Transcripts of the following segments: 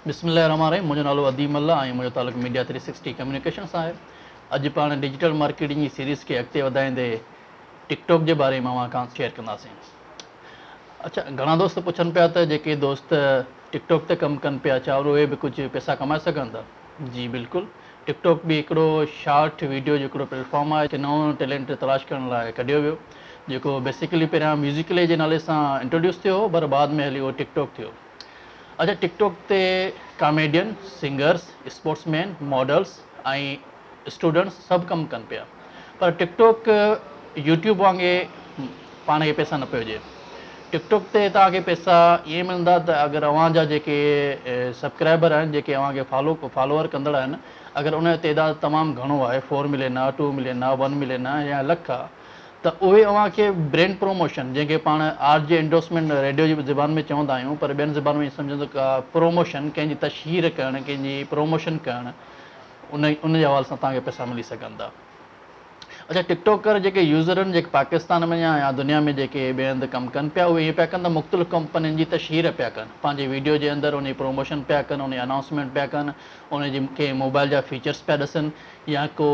बिस्मिल्लाहिर्रहमानिर्रहीम। मुझो नालो अदीम अल्लाह ऐं मुंहिंजो तालुक़ु मीडिया 360 कम्युनिकेशन सां आहे। अॼु पाण डिजिटल मार्केटिंग जी सीरीज़ खे अॻिते वधाईंदे टिकटॉक जे बारे में अवां खां शेयर कंदासीं। अच्छा, घणा दोस्त पुछनि पिया त जेके दोस्त टिकटॉक ते कमु कनि पिया, छा उहे बि कुझु पैसा कमाए सघनि था? जी बिल्कुलु। टिकटॉक बि हिकिड़ो शॉर्ट वीडियो जो हिकिड़ो प्लेटफॉर्म आहे कि नओं टैलेंट तलाश करण लाइ कढियो वियो, जेको बेसिकली पहिरियां म्यूज़िकली जे नाले सां इंट्रोड्यूस थियो हो, पर बाद में हली उहो टिकटॉक थियो। अच्छा, टिकटॉक ते कॉमेडियन, सिंगर्स, स्पोर्ट्समैन, मॉडल्स ऐं स्टूडेंट्स सभु कमु कनि पिया। पर टिकटॉक यूट्यूब वांगुरु पाण खे पैसा न पियो ॾिए। टिकटॉक ते तव्हांखे पैसा ईअं मिलंदा त अगरि अव्हां जा जेके सब्सक्राइबर आहिनि, जेके अव्हांखे फॉलोअर कंदड़ आहिनि, अगरि उन जो तइदादु तमामु घणो आहे, 4 मिलियन आहे, 2 मिलियन आहे, 1 मिलियन आहे या लख आहे, त उहे अव्हांखे ब्रांड प्रोमोशन, जंहिंखे पाण आर जे एंडोर्समेंट रेडियो जी ज़बान में चवंदा आहियूं, पर ॿियनि ज़बान में सम्झंदो का प्रोमोशन, कंहिंजी तशहीर करणु, कंहिंजी प्रोमोशन करणु, उन जे हवाले सां तव्हांखे पैसा मिली सघनि था। अच्छा, टिकटॉकर जेके यूज़र आहिनि, जेके पाकिस्तान में या दुनिया में जेके ॿिए हंधि कमु कनि पिया, उहे ईअं पिया कनि त मुख़्तलिफ़ कंपनियुनि जी तशहीर पिया कनि, पंहिंजे वीडियो जे अंदरि उन जी प्रोमोशन पिया कनि, उन जी अनाउंसमेंट पिया कनि, उन जी कंहिं मोबाइल जा फीचर्स पिया ॾिसनि, या को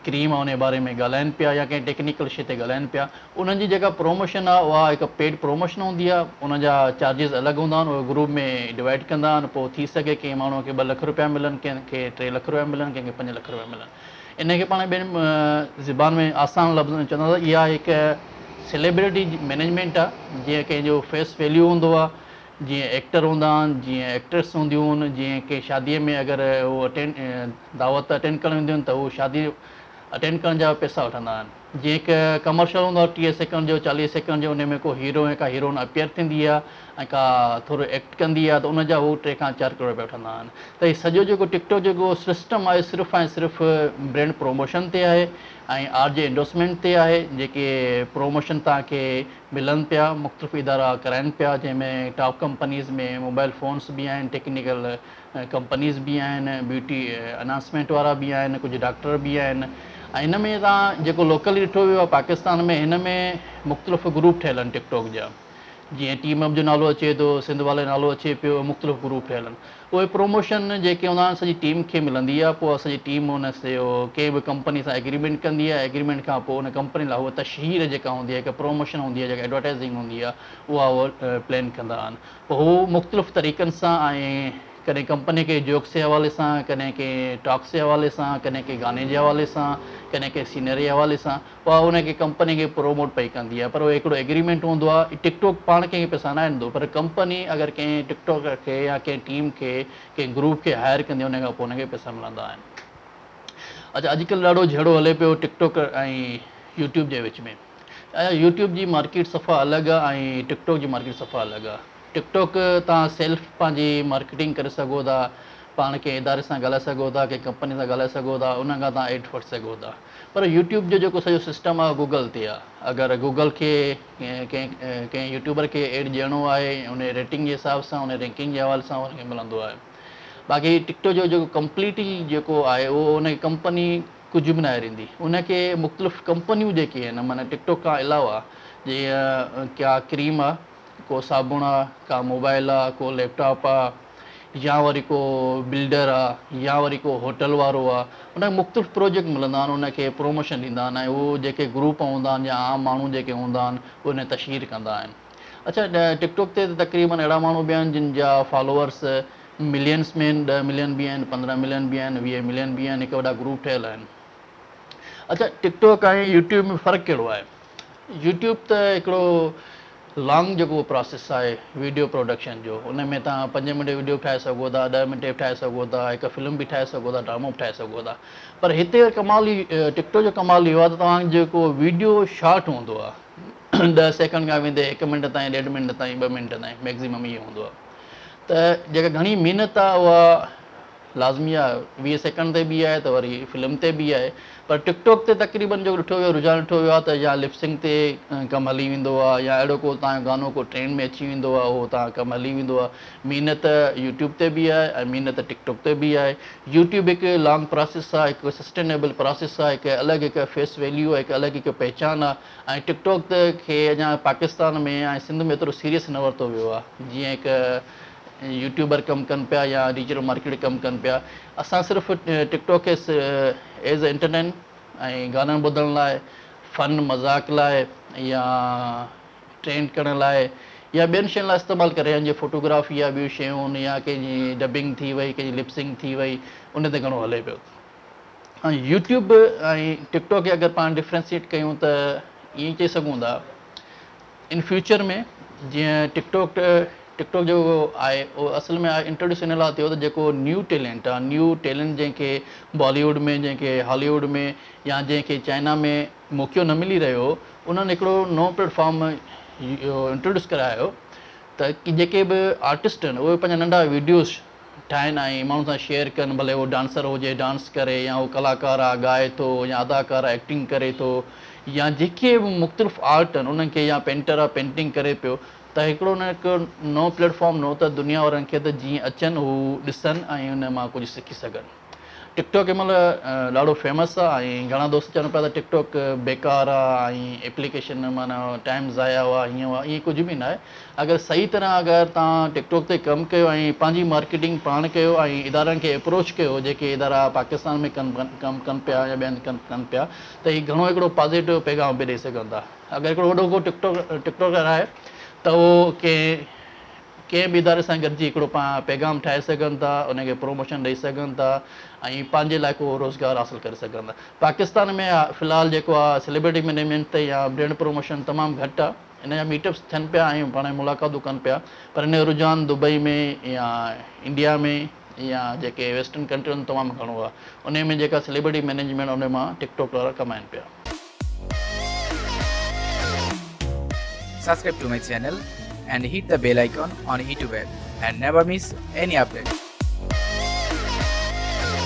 क्रीम आहे उन जे बारे में ॻाल्हाइनि पिया, या कंहिं टेक्निकल शइ ते ॻाल्हाइनि पिया। उन्हनि जी जेका प्रोमोशन आहे उहा हिकु पेड प्रोमोशन हूंदी आहे, उन जा चार्जिस अलॻि हूंदा आहिनि, उहे ग्रुप में डिवाइड कंदा आहिनि। पोइ थी सघे कंहिं माण्हूअ खे 2 लख रुपया मिलनि, कंहिंखे 3 लख रुपया मिलनि, कंहिंखे 5 लख रुपया मिलनि। इन खे पाण ॿियनि ज़बान में आसान लफ़्ज़ में चवंदा, इहा हिकु सेलिब्रिटी मैनेजमेंट आहे। जीअं कंहिंजो फेस वैल्यू हूंदो आहे, जीअं एक्टर हूंदा आहिनि, जीअं एक्ट्रेस हूंदियूं आहिनि, जीअं कंहिं शादीअ में अगरि उहो दावत अटेंड करणु ईंदियूं आहिनि त उहो शादी अटेंड करण जा पैसा वठंदा आहिनि। जीअं हिकु कमर्शियल हूंदो आहे 30 सेकंड जो, 40 सेकंड जो, उन में को हीरो ऐं का हीरोइन अपियर थींदी आहे ऐं का थोरो एक्ट कंदी आहे, त उनजा उहो 3 खां 4 करोड़ रुपया वठंदा आहिनि। त हीउ सॼो जेको टिकटॉक जेको सिस्टम आहे, सिर्फ़ु ऐं सिर्फ़ु ब्रांड प्रोमोशन ते आहे ऐं आर जे एंडोर्समेंट ते आहे। जेके प्रोमोशन तव्हांखे मिलनि पिया, मुख़्तलिफ़ इदारा कराइनि पिया, जंहिंमें टॉप कंपनीज़ में मोबाइल फ़ोन्स बि आहिनि, टेक्निकल कंपनीज़ बि आहिनि, ब्यूटी अनाउंसमेंट वारा बि आहिनि, कुझु डॉक्टर बि आहिनि। ऐं हिन में तव्हां जेको लोकली ॾिठो वियो आहे पाकिस्तान में, हिन में मुख़्तलिफ़ ग्रुप ठहियल आहिनि टिकटॉक जा। जीअं टीम अप जो नालो अचे थो, सिंध वाले नालो अचे पियो, मुख़्तलिफ़ ग्रुप ठहियल आहिनि। उहे प्रोमोशन जेके हूंदा आहिनि सॼी टीम खे मिलंदी आहे। पोइ सॼी टीम हुन से कंहिं बि कंपनी सां एग्रीमेंट कंदी आहे। एग्रीमेंट खां पोइ हुन कंपनी लाइ उहा तशहीर जेका हूंदी आहे, हिकु प्रोमोशन हूंदी आहे, जेका एडवर्टाइज़िंग हूंदी आहे, उहा प्लान कंदा आहिनि। पोइ हू मुख़्तलिफ़ तरीक़नि सां, ऐं कॾहिं कंपनी खे जोक्स जे हवाले सां, कॾहिं कंहिं टॉक्स जे हवाले सां, कॾहिं कंहिं गाने जे हवाले सां, कॾहिं कंहिं सीनरी जे हवाले सां, उहा उनखे कंपनी खे प्रोमोट पई कंदी आहे। पर उहो हिकिड़ो एग्रीमेंट हूंदो आहे। टिकटॉक पाण कंहिंखे पैसा न ॾींदो, पर कंपनी अगरि कंहिं टिकटॉकर खे या कंहिं टीम खे, कंहिं ग्रुप खे हायर कंदी, उन खां पोइ उनखे पैसा मिलंदा आहिनि। अच्छा, अॼुकल्ह ॾाढो झगड़ो हले पियो टिकटॉक ऐं यूट्यूब जे विच में। यूट्यूब जी मार्केट सफ़ा अलॻि आहे ऐं टिकटॉक जी मार्केट सफ़ा अलॻि आहे। टिकटॉक तव्हां सेल्फ पंहिंजी मार्केटिंग करे सघो था, पाण कंहिं इदारे सां ॻाल्हाए सघो था, कंहिं कंपनी सां ॻाल्हाए सघो था, उन खां तव्हां एड वठी सघो था। पर यूट्यूब जो जेको सॼो सिस्टम आहे गूगल ते आहे। अगरि गूगल खे कंहिं यूट्यूबर खे एड ॾियणो आहे, उन रेटिंग जे हिसाब सां, उन रैंकिंग जे हवाले सां उनखे मिलंदो आहे। बाक़ी टिकटॉक जो जेको कंप्लीटली जेको आहे, उहो उनखे कंपनी कुझु बि न आहे ॾींदी। उनखे मुख़्तलिफ़ कंपनियूं जेके आहिनि, माना टिकटॉक खां अलावा, जीअं क्या क्रीम आहे, को साबुण आहे, का मोबाइल आहे, को लैपटॉप आहे, या वरी को बिल्डर आहे, या वरी को होटल वारो आहे, उनखे मुख़्तलिफ़ प्रोजेक्ट मिलंदा आहिनि, उनखे प्रोमोशन ॾींदा आहिनि। ऐं उहो जेके ग्रुप हूंदा आहिनि या आम माण्हू जेके हूंदा आहिनि, उन तशहीर कंदा आहिनि। अच्छा, टिकटॉक ते तक़रीबन अहिड़ा माण्हू बि आहिनि जिन जा फॉलोअर्स मिलियंस में आहिनि, 10 मिलियन बि आहिनि, 15 मिलियन बि आहिनि, 20 मिलियन बि आहिनि, हिकु वॾा ग्रुप ठहियल आहिनि। अच्छा, टिकटॉक ऐं यूट्यूब में फ़र्क़ु कहिड़ो आहे? यूट्यूब त हिकिड़ो लॉन्ग जेको प्रोसेस आहे वीडियो प्रोडक्शन जो, उन में तव्हां 5 मिंट वीडियो बि ठाहे सघो था, 10 मिंट बि ठाहे सघो था, हिकु फिल्म बि ठाहे सघो था, ड्रामो बि ठाहे सघो था। पर हिते कमाल टिकटॉक जो कमाल इहो आहे त तव्हां जेको वीडियो शॉर्ट हूंदो आहे, 10 सेकंड खां वेंदे 1 मिंट ताईं, 1.5 मिंट ताईं, 2 मिंट ताईं मैक्सिमम इहो हूंदो आहे। त जेका घणी महिनत आहे उहा लाज़मी आहे। 20 सेकंड ते बि आहे त वरी फिल्म ते बि आहे। पर टिकटॉक ते तक़रीबन जो ॾिठो वियो, रुझान ॾिठो वियो आहे त या लिपसिंग ते कमु हली वेंदो आहे, या अहिड़ो को तव्हांजो गानो को ट्रेंड में अची वेंदो आहे, उहो तव्हां कमु हली वेंदो आहे। महिनत यूट्यूब ते बि आहे ऐं महिनत टिकटॉक ते बि आहे। यूट्यूब हिकु लॉन्ग प्रोसेस आहे, हिकु सस्टेनेबल प्रोसेस आहे, हिकु अलॻि हिकु फेस वैल्यू आहे, हिकु अलॻि हिकु पहचान आहे। ऐं टिकटॉक खे अञा पाकिस्तान में ऐं सिंध में एतिरो सीरियस न वरितो वियो आहे। जीअं हिकु यूट्यूबर कमु कनि पिया या डिजिटल मार्केट कमु कनि पिया। असां सिर्फ़ु टिकटॉक खे एज़ अ इंटरटेन ऐं गाना ॿुधण लाइ, फ़न मज़ाक लाइ या ट्रेंड करण लाइ या ॿियनि शयुनि लाइ इस्तेमालु करे, जीअं फ़ोटोग्राफी या ॿियूं शयूं या कंहिंजी डबिंग थी वई, कंहिंजी लिपसिंग थी वई, उन ते घणो हले पियो। ऐं यूट्यूब ऐं टिकटॉक खे अगरि पाण डिफ्रेंशिएट कयूं त ईअं चई सघूं था, इन फ्यूचर में जीअं टिकटॉक जेको आहे उहो असल में इंट्रोड्यूस इन लाइ थियो त जेको न्यू टैलेंट जंहिंखे बॉलीवुड में, जंहिंखे हॉलीवुड में या जंहिंखे चाइना में मौक़ो न मिली रहियो, उन्हनि हिकिड़ो नओं प्लेटफॉर्म इंट्रोड्यूस करायो त की जेके बि आर्टिस्ट आहिनि उहे पंहिंजा नंढा वीडियोस ठाहिनि ऐं माण्हुनि सां शेयर कनि, भले उहो डांसर हुजे डांस करे, या उहो कलाकार आहे ॻाए थो, या अदाकार आहे एक्टिंग करे थो, या जेके बि मुख़्तलिफ़ आर्ट आहिनि उन्हनि खे, या पेंटर आहे पेंटिंग करे पियो, त हिकिड़ो न हिकु नओं प्लेटफॉर्म नओं त दुनिया वारनि खे त जीअं अचनि हू ॾिसनि ऐं उन मां कुझु सिखी सघनि। टिकटॉक हिन महिल ॾाढो फेमस आहे ऐं घणा दोस्त चवनि पिया त टिकटॉक बेकार आहे ऐं एप्लीकेशन माना टाइम ज़ाया हुआ, हीअं हुआ, ईअं कुझु बि न आहे। अगरि सही तरह अगरि तव्हां टिकटॉक ते कमु कयो ऐं पंहिंजी मार्केटिंग पाण कयो ऐं इदारनि खे अप्रोच कयो, जेके इदारा पाकिस्तान में कमु कनि पिया या ॿियनि कनि पिया, त हीउ घणो हिकिड़ो पॉज़िटिव पैगाम बि ॾेई सघनि था। अगरि हिकिड़ो वॾो को टिकटॉकर आहे त उहो कंहिं बि इदारे सां गॾिजी हिकिड़ो पैगाम ठाहे सघनि था, उनखे प्रोमोशन ॾेई सघनि था ऐं पंहिंजे लाइ को रोज़गार हासिलु करे सघनि था। पाकिस्तान में फ़िलहालु जेको आहे सेलिब्रिटी मैनेजमेंट ते या ब्रांड प्रोमोशन तमामु घटि आहे, इन जा मीटअप्स थियनि पिया ऐं पाण मुलाक़ातूं कनि पिया, पर इन जो रुझान दुबई में या इंडिया में या जेके वेस्टर्न कंट्रियूं आहिनि तमामु घणो आहे। उन में जेका सेलिब्रिटी मैनेजमेंट उन मां टिकटॉक वारा कमाइनि पिया। Subscribe to my channel and hit the bell icon on YouTube and never miss any update.